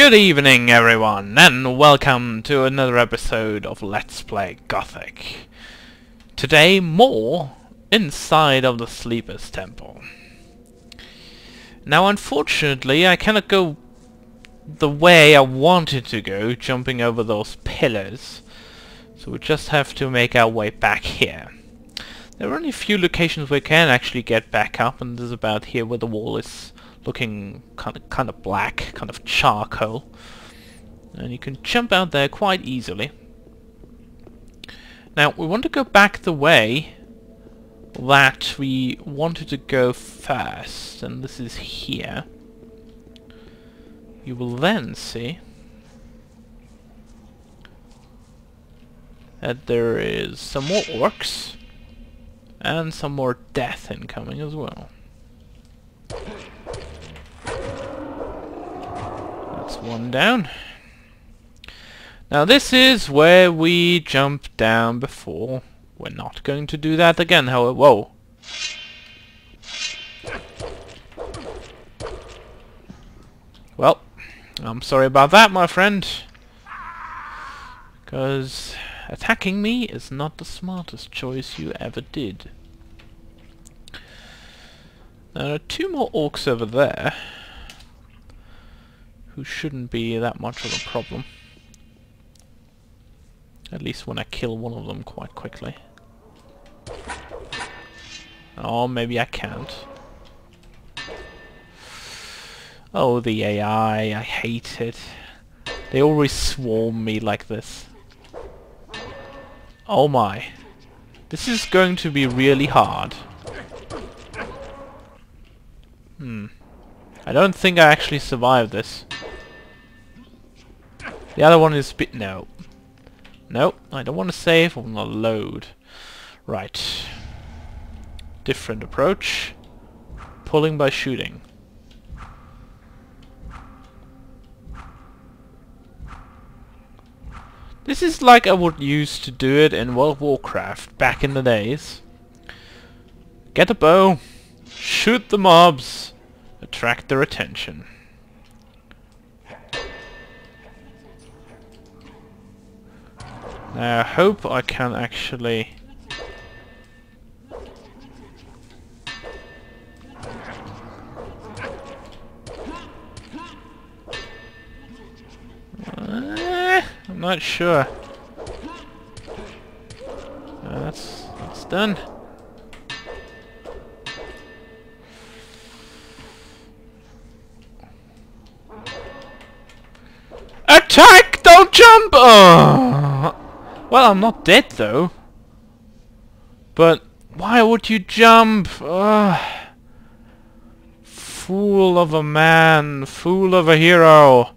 Good evening everyone, and welcome to another episode of Let's Play Gothic. Today more inside of the Sleeper's Temple. Now unfortunately I cannot go the way I wanted to go, jumping over those pillars. So we just have to make our way back here. There are only a few locations we can actually get back up, and this is about here where the wall is looking kind of black, kind of charcoal. And you can jump out there quite easily. Now we want to go back the way that we wanted to go first, and this is here. You will then see that there is some more orcs and some more death incoming as well. That's one down. Now this is where we jumped down before. We're not going to do that again, however. Whoa! Well, I'm sorry about that, my friend. Because attacking me is not the smartest choice you ever did. Now there are two more orcs over there, who shouldn't be that much of a problem. At least when I kill one of them quite quickly. Oh, maybe I can't. Oh, the AI, I hate it. They always swarm me like this. Oh my. This is going to be really hard. I don't think I actually survived this. The other one is no. Nope, I don't want to save, I want to load. Right. Different approach. Pulling by shooting. This is like I would used to do it in World of Warcraft back in the days. Get a bow, shoot the mobs, attract their attention. Now I hope I can actually... I'm not sure. That's done. Attack! Don't jump! Oh. Well, I'm not dead though. But why would you jump? Fool of a man, fool of a hero.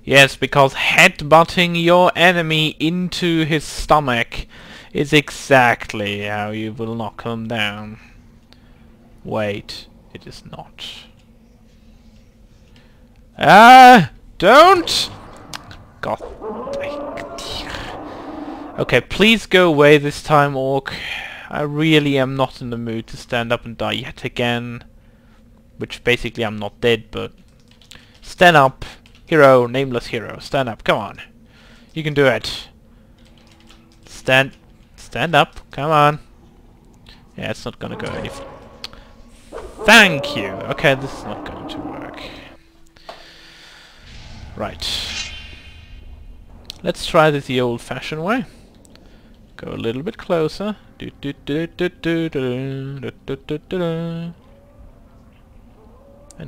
Yes, because headbutting your enemy into his stomach is exactly how you will knock them down. Wait, it is not. Don't! God. Okay, please go away this time, orc. I really am not in the mood to stand up and die yet again. Which basically I'm not dead, but... Stand up. Hero, nameless hero. Stand up, come on. You can do it. Stand up, come on. Yeah, it's not gonna go any... Thank you! Okay, this is not going to work. Right. Let's try this the old-fashioned way. Go a little bit closer. And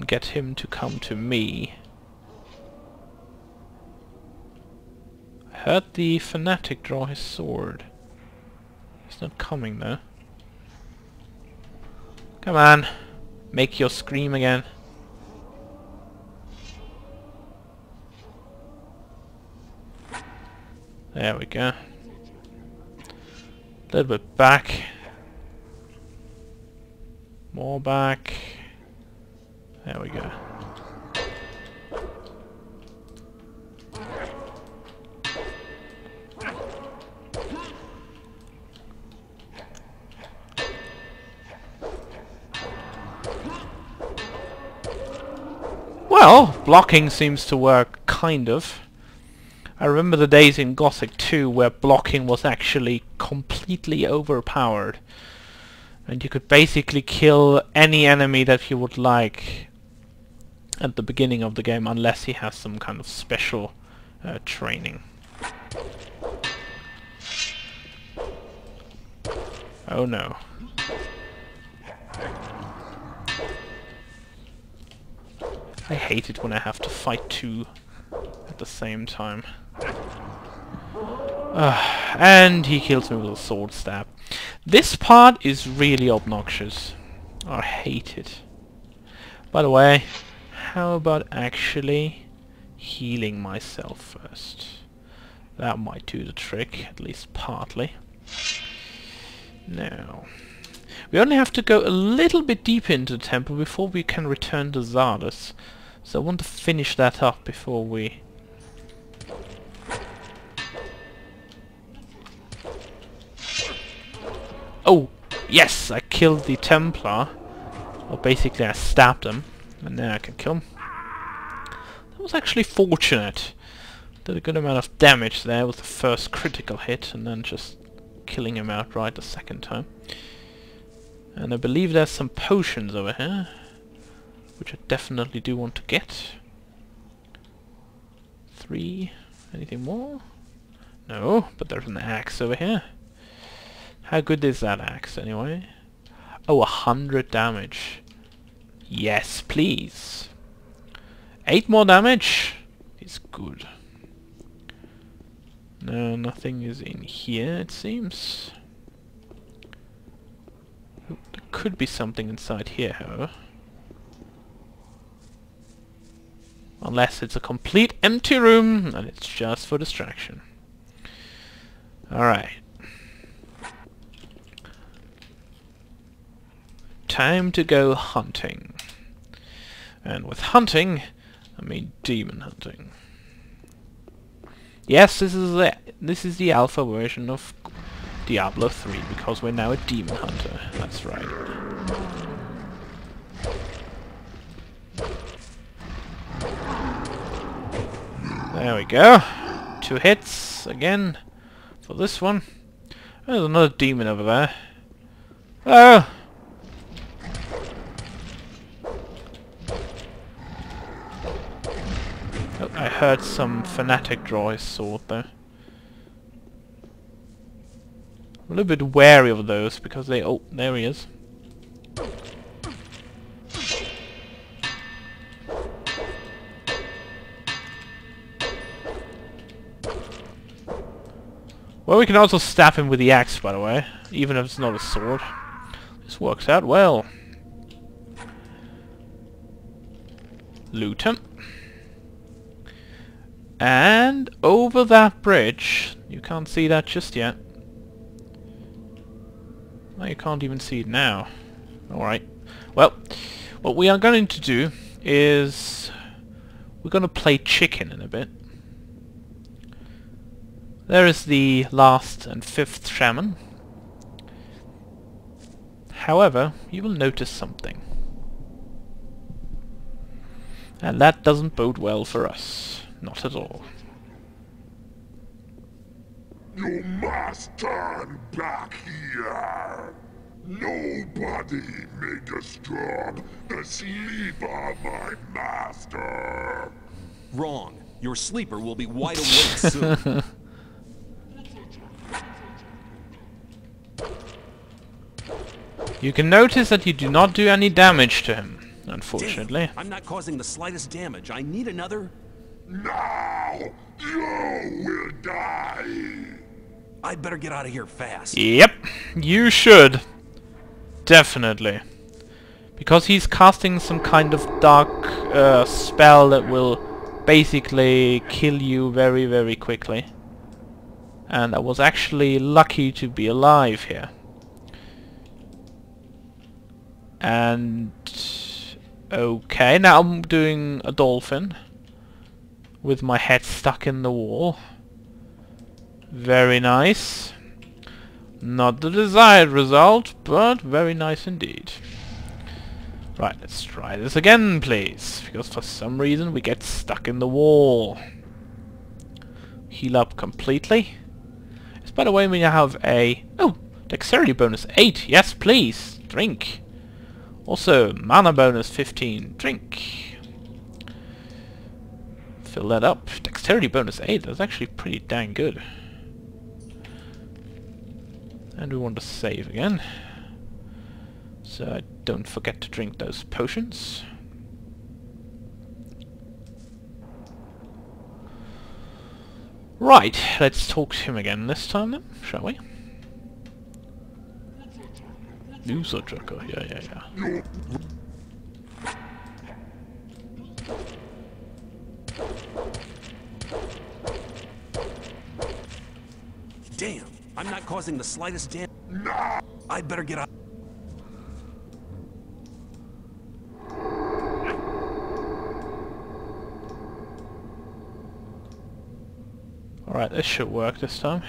get him to come to me. I heard the fanatic draw his sword. He's not coming though. Come on. Make your scream again. There we go. A little bit back. More back. There we go. Well, blocking seems to work, kind of. I remember the days in Gothic 2 where blocking was actually completely overpowered. And you could basically kill any enemy that you would like at the beginning of the game, unless he has some kind of special training. Oh no. I hate it when I have to fight two at the same time. And he kills me with a sword stab. This part is really obnoxious. I hate it. By the way, how about actually healing myself first? That might do the trick, at least partly. Now, we only have to go a little bit deeper into the temple before we can return to Xardas. So I want to finish that up before we... Oh! Yes! I killed the Templar. Or basically I stabbed him. And now I can kill him. That was actually fortunate. Did a good amount of damage there with the first critical hit, and then just killing him outright the second time. And I believe there's some potions over here, which I definitely do want to get. 3. Anything more? No, but there's an axe over here. How good is that axe anyway? Oh, 100 damage. Yes, please. 8 more damage is good. No, nothing is in here, it seems. Oh, there could be something inside here, however. Unless it's a complete empty room, and it's just for distraction. Alright. Time to go hunting. And with hunting, I mean demon hunting. Yes, this is the alpha version of Diablo 3, because we're now a demon hunter. That's right. There we go. 2 hits again for this one. There's another demon over there. Oh! Oh, I heard some fanatic draw his sword there. I'm a little bit wary of those because they... Oh, there he is. Well, we can also stab him with the axe, by the way, even if it's not a sword. This works out well. Loot him. And over that bridge, you can't see that just yet. No, you can't even see it now. Alright. Well, what we are going to do is we're going to play chicken in a bit. There is the last and 5th shaman. However, you will notice something. And that doesn't bode well for us. Not at all. You must turn back here. Nobody may disturb the sleep of my master. Wrong. Your sleeper will be wide awake soon. You can notice that you do not do any damage to him, unfortunately. Damn, I'm not causing the slightest damage. I need another... Now you will die. I'd better get out of here fast. Yep, you should. Definitely. Because he's casting some kind of dark spell that will basically kill you very, very quickly. And I was actually lucky to be alive here. And... okay, now I'm doing a dolphin. With my head stuck in the wall. Very nice. Not the desired result, but very nice indeed. Right, let's try this again, please. Because for some reason we get stuck in the wall. Heal up completely. Yes, by the way, we now have a... Oh! Dexterity bonus 8. Yes, please. Drink. Also, mana bonus 15. Drink. Fill that up. Dexterity bonus 8. That's actually pretty dang good. And we want to save again. So I don't forget to drink those potions. Right, let's talk to him again this time then, shall we? Yeah. Damn, I'm not causing the slightest damage. No! I better get out. Alright, this should work this time.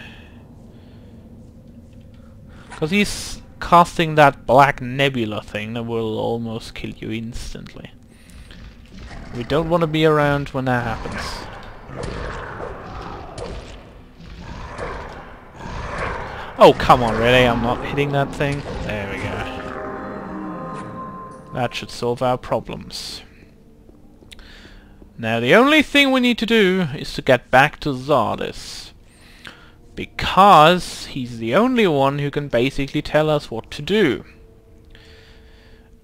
Because he's casting that black nebula thing that will almost kill you instantly. We don't want to be around when that happens. Oh, come on, really? I'm not hitting that thing? There we go. That should solve our problems. Now, the only thing we need to do is to get back to Xardas. Because he's the only one who can basically tell us what to do.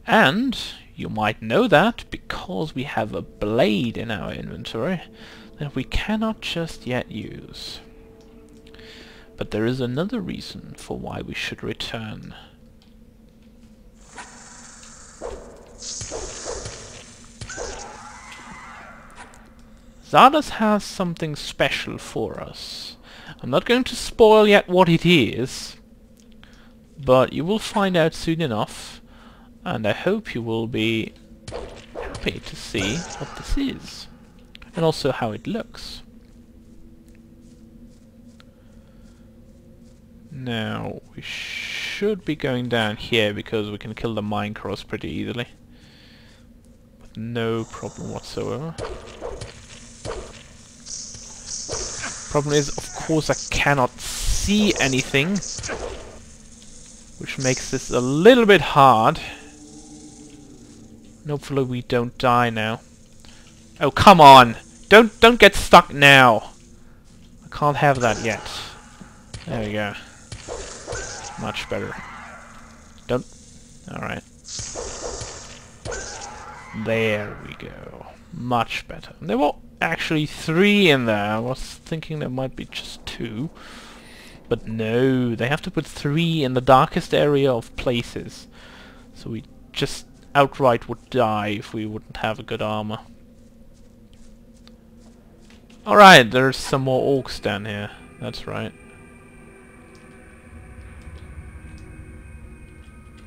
And you might know that because we have a blade in our inventory that we cannot just yet use. But there is another reason for why we should return. Xardas has something special for us. I'm not going to spoil yet what it is, but you will find out soon enough, and I hope you will be happy to see what this is, and also how it looks. Now, we should be going down here because we can kill the mine cross pretty easily. With no problem whatsoever. Problem is, of course, I cannot see anything, which makes this a little bit hard. And hopefully we don't die now. Oh, come on! Don't get stuck now! I can't have that yet. There we go. Much better. Don't... Alright. There we go. Much better. There were actually 3 in there. I was thinking there might be just 2. But no, they have to put 3 in the darkest area of places. So we just outright would die if we wouldn't have a good armor. Alright, there's some more orcs down here. That's right.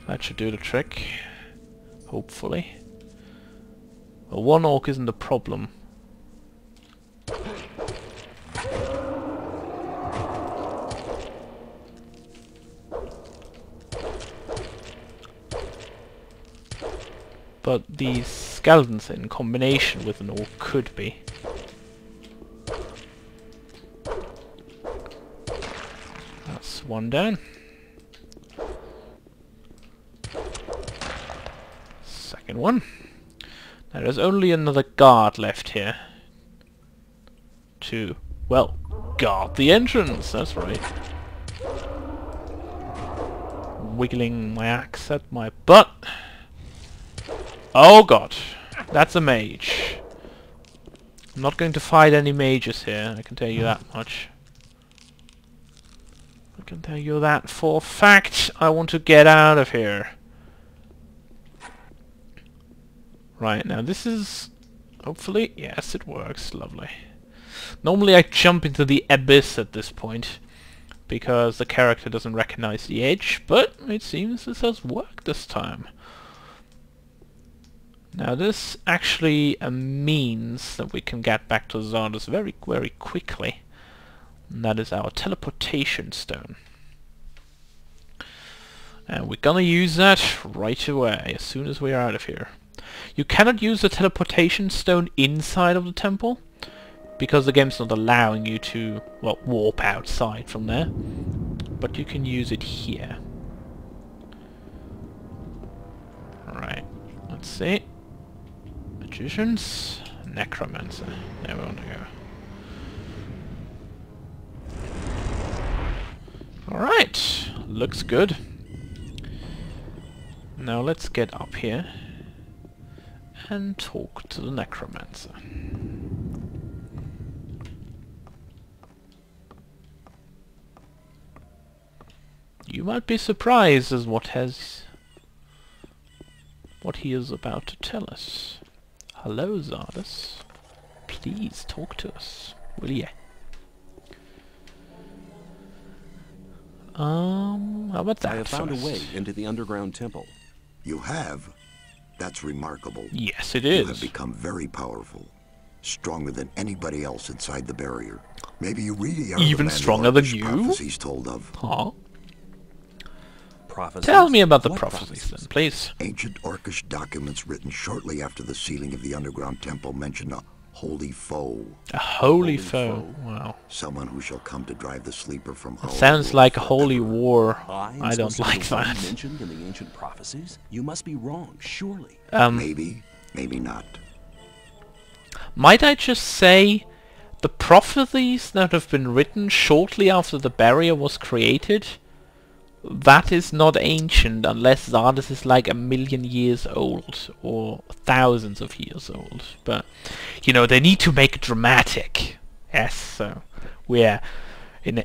That should do the trick. Hopefully. Well, 1 orc isn't a problem. But these skeletons in combination with an orc could be. That's 1 down. Second one. Now there's only another guard left here. To, well, guard the entrance, that's right. Wiggling my axe at my butt. Oh god, that's a mage. I'm not going to fight any mages here, I can tell you that much. I can tell you that for a fact. I want to get out of here. Right, now this is... hopefully, yes, it works, lovely. Normally I jump into the abyss at this point, because the character doesn't recognize the edge, but it seems this has worked this time. Now this actually means that we can get back to Xardas very, very quickly. And that is our teleportation stone. And we're gonna use that right away, as soon as we're out of here. You cannot use the teleportation stone inside of the temple, because the game's not allowing you to, well, warp outside from there. But you can use it here. Alright, let's see. Magicians, necromancer. There we want to go. Alright, looks good. Now let's get up here and talk to the necromancer. You might be surprised as what he is about to tell us. Hello, Xardas. Please talk to us, will ya? How about that? I have found a first? way into the underground temple. You have? That's remarkable. Yes, it You have is. become very powerful. Stronger than anybody else inside the barrier. Maybe you really are Even the man stronger the than Orcish you? prophecies told of. Huh? Prophecies? Tell me about the What prophecies then, please. Ancient Orcish documents written shortly after the sealing of the underground temple mention a holy foe. A holy Holy foe. foe. Wow. Someone who shall come to drive the sleeper from our Sounds world like a forever. holy war. I I don't like the one that. mentioned in the ancient prophecies? You must be wrong, surely. Maybe, maybe not. Might I just say, the prophecies that have been written shortly after the barrier was created, that is not ancient unless Xardas is like 1,000,000 years old, or thousands of years old. But, you know, they need to make it dramatic. Yes, so we're in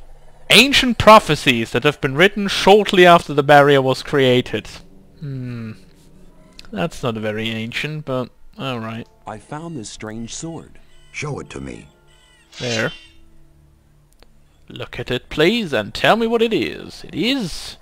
ancient prophecies that have been written shortly after the barrier was created. That's not very ancient, but alright. I found this strange sword. Show it to me. There. Look at it, please, and tell me what it is. It is...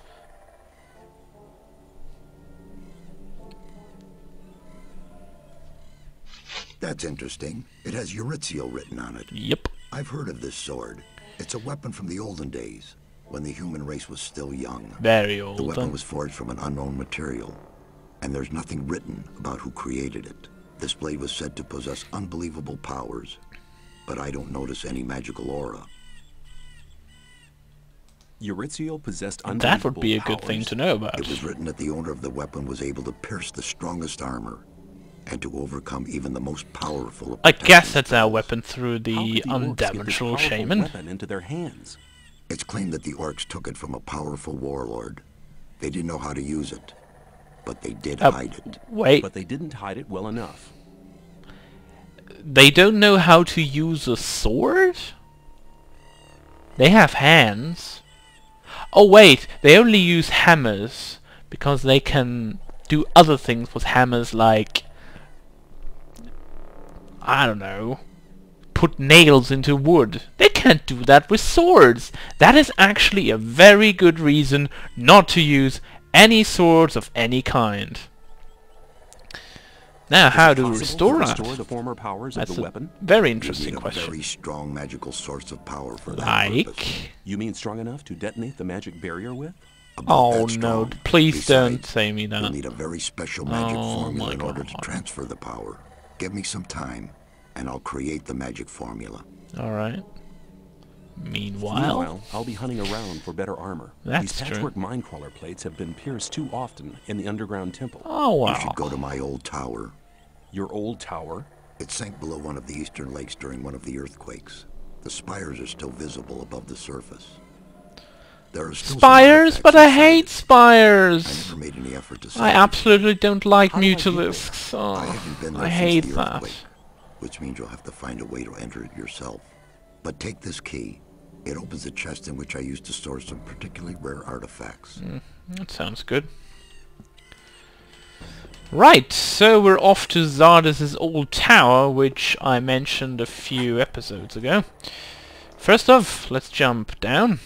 That's interesting. It has Eurythiel written on it. Yep. I've heard of this sword. It's a weapon from the olden days, when the human race was still young. Very The old. weapon was forged from an unknown material, and there's nothing written about who created it. This blade was said to possess unbelievable powers, but I don't notice any magical aura. Eurythiel possessed That unbelievable would be a good thing powers. to know about. It was written that the owner of the weapon was able to pierce the strongest armor, and to overcome even the most powerful of I guess protection that's our spells. weapon through How the could the orcs get this undimensional powerful shaman. weapon into their hands? It's claimed that the orcs took it from a powerful warlord. They didn't know how to use it, but they did hide it. Wait, But they didn't hide it well enough. they don't know how to use a sword? They have hands. Oh wait, they only use hammers, because they can do other things with hammers like... I don't know, put nails into wood. They can't do that with swords. That is actually a very good reason not to use any swords of any kind. Now, how Is it to possible restore to that? restore the former powers That's of the a weapon? very You interesting need a question. very strong magical source of power for that purpose. Like... You mean strong enough to detonate the magic barrier with? About Oh that no, strong. please don't Besides, say me you'll that. need a very special magic Oh formula my in order to God. transfer the power. Give me some time, and I'll create the magic formula. Alright. Meanwhile... Meanwhile, I'll be hunting around for better armor. That's These true. patchwork minecrawler plates have been pierced too often in the underground temple. Oh You wow. should go to my old tower. Your old tower? It sank below one of the eastern lakes during one of the earthquakes. The spires are still visible above the surface. There are still some Spires? artifacts But I inside hate it. I spires! never made any effort to I salvage absolutely don't like How do I get mutalisks. it. I Oh, haven't been there I since hate the that. earthquake, which means you'll have to find a way to enter it yourself. But take this key. It opens a chest in which I used to store some particularly rare artifacts. That sounds good. Right, so we're off to Xardas' old tower, which I mentioned a few episodes ago. First off, let's jump down.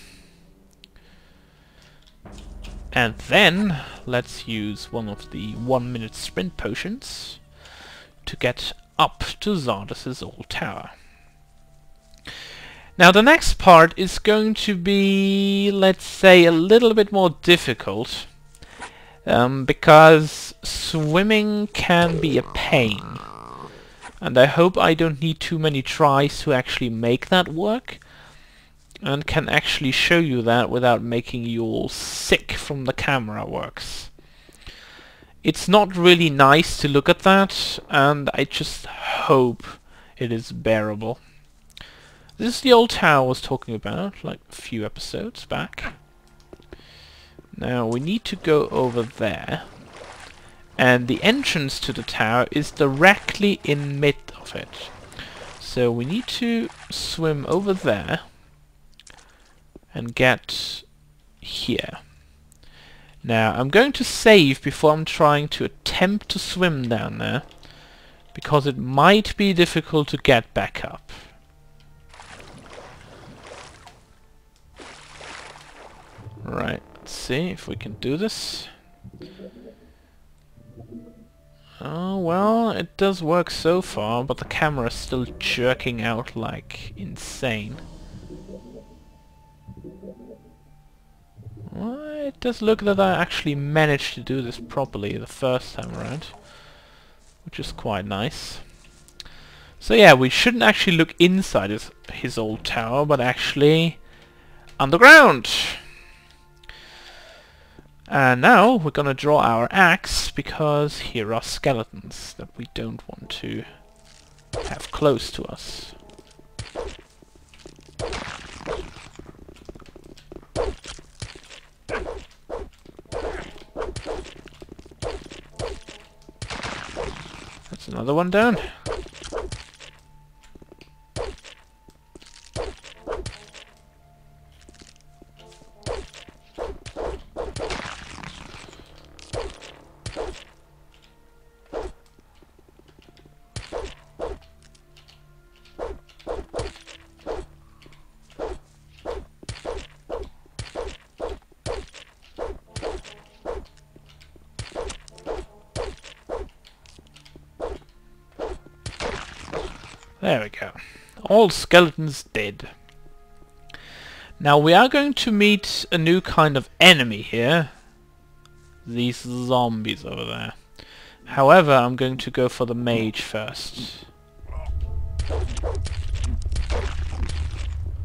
And then, let's use one of the 1-minute sprint potions to get up to Xardas' old tower. Now the next part is going to be, let's say, a little bit more difficult, because swimming can be a pain. And I hope I don't need too many tries to actually make that work, and can actually show you that without making you all sick from the camera works. It's not really nice to look at that, and I just hope it is bearable. This is the old tower I was talking about, like a few episodes back. Now we need to go over there, and the entrance to the tower is directly in mid of it. So we need to swim over there and get here. Now I'm going to save before I'm trying to attempt to swim down there, because it might be difficult to get back up. Right, let's see if we can do this. Oh well, it does work so far, but the camera is still jerking out like insane. Well, it does look that I actually managed to do this properly the first time around, which is quite nice. So yeah, we shouldn't actually look inside his old tower, but actually underground. And now we're gonna draw our axe, because here are skeletons that we don't want to have close to us. That's another one down. There we go. All skeletons dead. Now we are going to meet a new kind of enemy here. These zombies over there. However, I'm going to go for the mage first,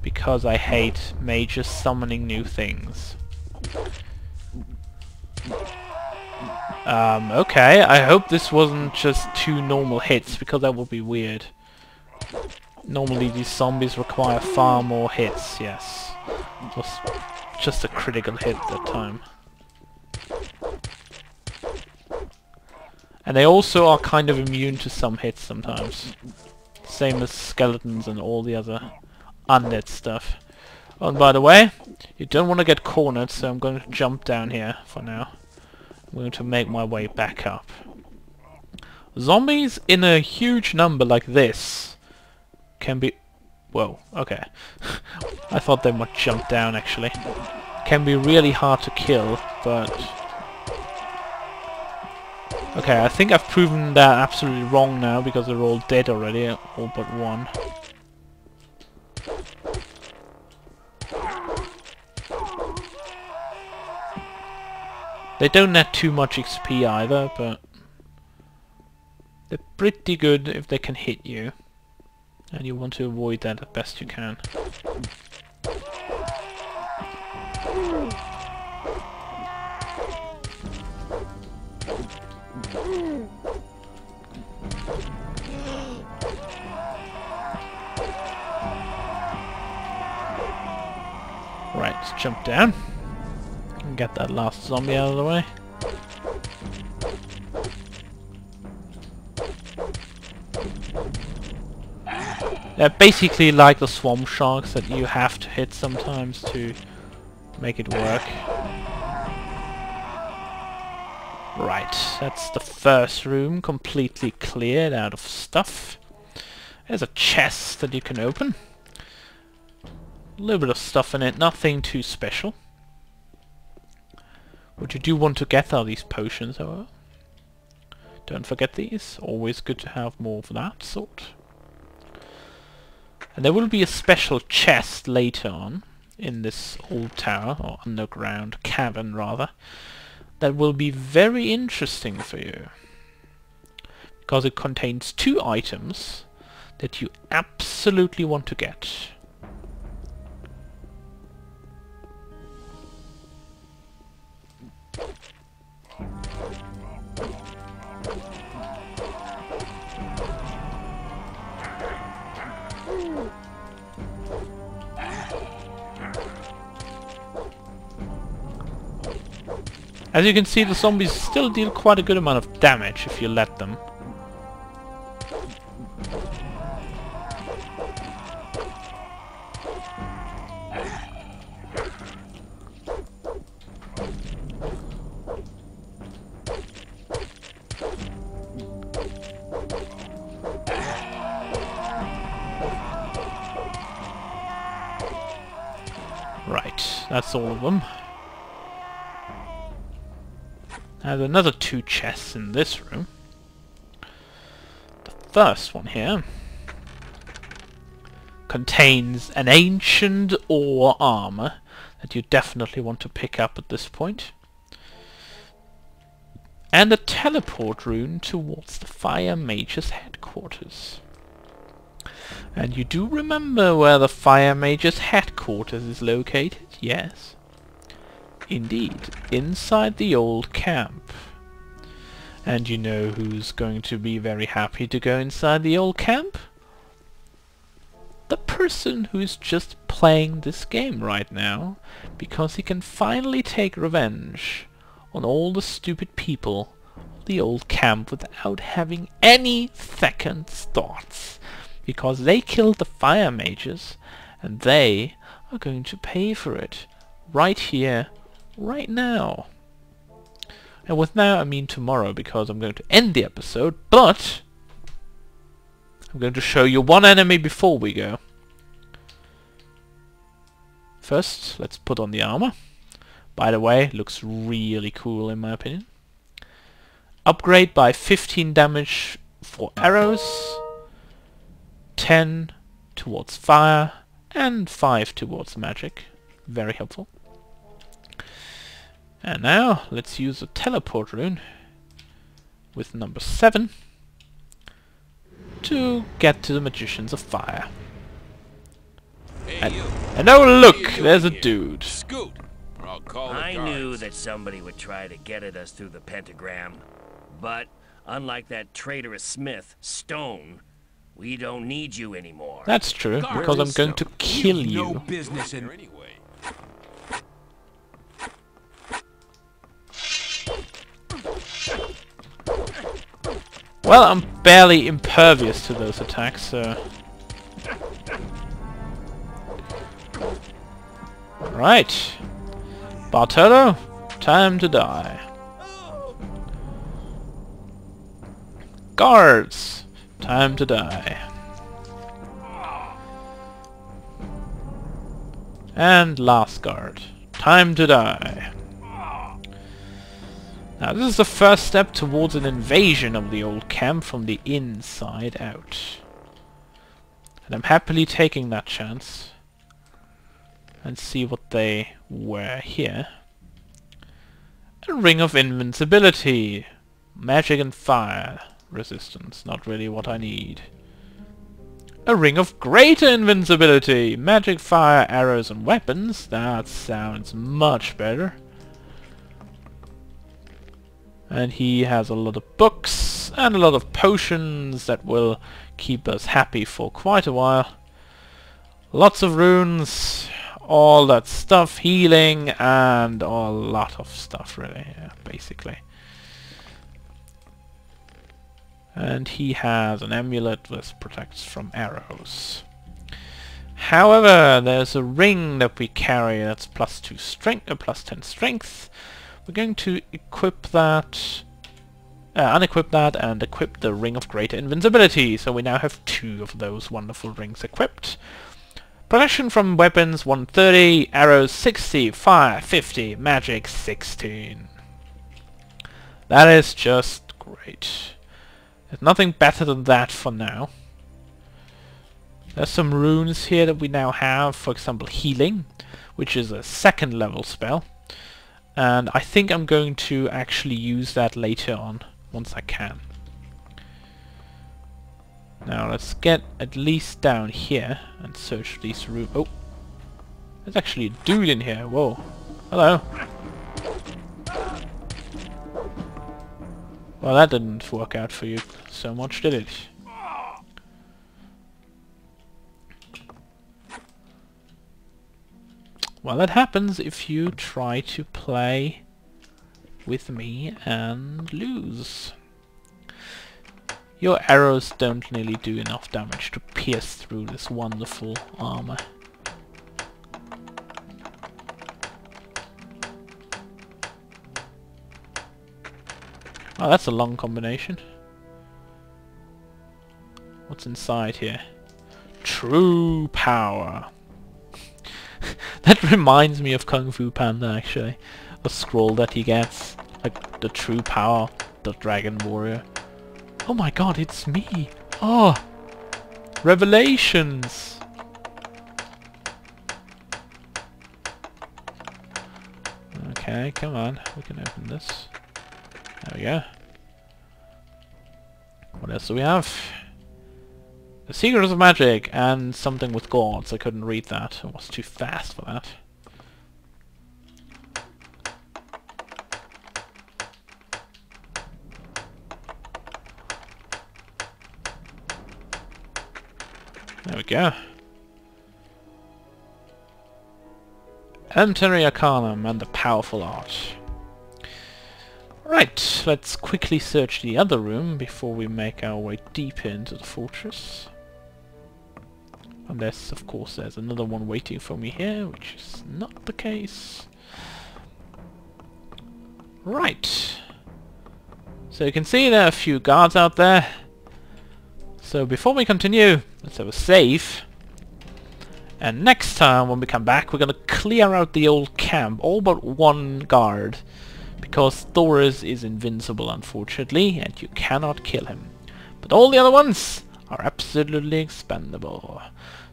because I hate mages summoning new things. Okay, I hope this wasn't just 2 normal hits, because that would be weird. Normally these zombies require far more hits, yes. It was just a critical hit that time. And they also are kind of immune to some hits sometimes. Same as skeletons and all the other undead stuff. Oh, and by the way, you don't want to get cornered, so I'm going to jump down here for now. I'm going to make my way back up. Zombies in a huge number like this can be... Whoa, okay. I thought they might jump down, actually. Can be really hard to kill, but... Okay, I think I've proven that absolutely wrong now, because they're all dead already, all but one. They don't net too much XP either, but... they're pretty good if they can hit you. And you want to avoid that as best you can. Right, let's jump down and get that last zombie out of the way. They're basically like the swamp sharks that you have to hit sometimes to make it work. Right, that's the first room completely cleared out of stuff. There's a chest that you can open. A little bit of stuff in it, nothing too special. What you do want to get are these potions, however. Don't forget these, always good to have more of that sort. And there will be a special chest later on in this old tower, or underground cavern rather, that will be very interesting for you. Because it contains 2 items that you absolutely want to get. As you can see, the zombies still deal quite a good amount of damage if you let them. Right, that's all of them. There's another 2 chests in this room. The first one here contains an ancient ore armor that you definitely want to pick up at this point. And a teleport rune towards the Fire Mage's headquarters. And you do remember where the Fire Mage's headquarters is located? Yes. Indeed, inside the old camp. And you know who's going to be very happy to go inside the old camp? The person who's just playing this game right now, because he can finally take revenge on all the stupid people of the old camp without having any second thoughts. Because they killed the Fire Mages, and they are going to pay for it right here, right now. And with now I mean tomorrow, because I'm going to end the episode, but I'm going to show you one enemy before we go. First, let's put on the armor. By the way, looks really cool in my opinion. Upgrade by 15 damage for arrows, 10 towards fire, and 5 towards magic. Very helpful. And now, let's use a teleport rune with number 7 to get to the Magicians of Fire. And oh look, there's a dude. Scoot, or I'll call the I guards. knew that somebody would try to get at us through the pentagram. But, unlike that traitorous Smith, Stone, we don't need you anymore. That's true, because I'm going to kill you. No business in anyway. Well, I'm barely impervious to those attacks, so... Right. Bartolo, time to die. Guards, time to die. And last guard, time to die. Now this is the first step towards an invasion of the old camp from the inside out. And I'm happily taking that chance. And see what they were here. A ring of invincibility. Magic and fire resistance. Not really what I need. A ring of greater invincibility. Magic, fire, arrows and weapons. That sounds much better. And he has a lot of books and a lot of potions that will keep us happy for quite a while. Lots of runes, all that stuff, healing, and a lot of stuff really, yeah, basically. And he has an amulet that protects from arrows. However, there's a ring that we carry that's +2 strength, +10 strength. We're going to equip that, unequip that, and equip the Ring of Greater Invincibility. So we now have 2 of those wonderful rings equipped. Protection from weapons 130, arrows 60, fire 50, magic 16. That is just great. There's nothing better than that for now. There's some runes here that we now have, for example healing, which is a 2nd level spell. And I think I'm going to actually use that later on, once I can. Now let's get at least down here and search these rooms. Oh! There's actually a dude in here. Whoa. Hello. Well, that didn't work out for you so much, did it? Well, that happens if you try to play with me and lose. Your arrows don't nearly do enough damage to pierce through this wonderful armor. Oh, that's a long combination. What's inside here? True power. That reminds me of Kung Fu Panda, actually. A scroll that he gets. Like, the true power, the dragon warrior. Oh my god, it's me! Oh! Revelations! Okay, come on. We can open this. There we go. What else do we have? The Secrets of Magic and something with gods. I couldn't read that. I was too fast for that. There we go. Elementary Arcanum and the Powerful Art. Right, let's quickly search the other room before we make our way deeper into the fortress. Unless, of course, there's another one waiting for me here, which is not the case. Right. So you can see there are a few guards out there. So before we continue, let's have a save. And next time when we come back, we're gonna clear out the old camp, all but one guard. Because Thoris is invincible, unfortunately, and you cannot kill him. But all the other ones are absolutely expendable.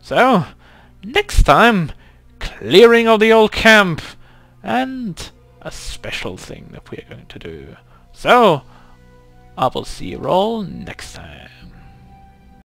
So, next time, clearing of the old camp, and a special thing that we're going to do. So, I will see you all next time.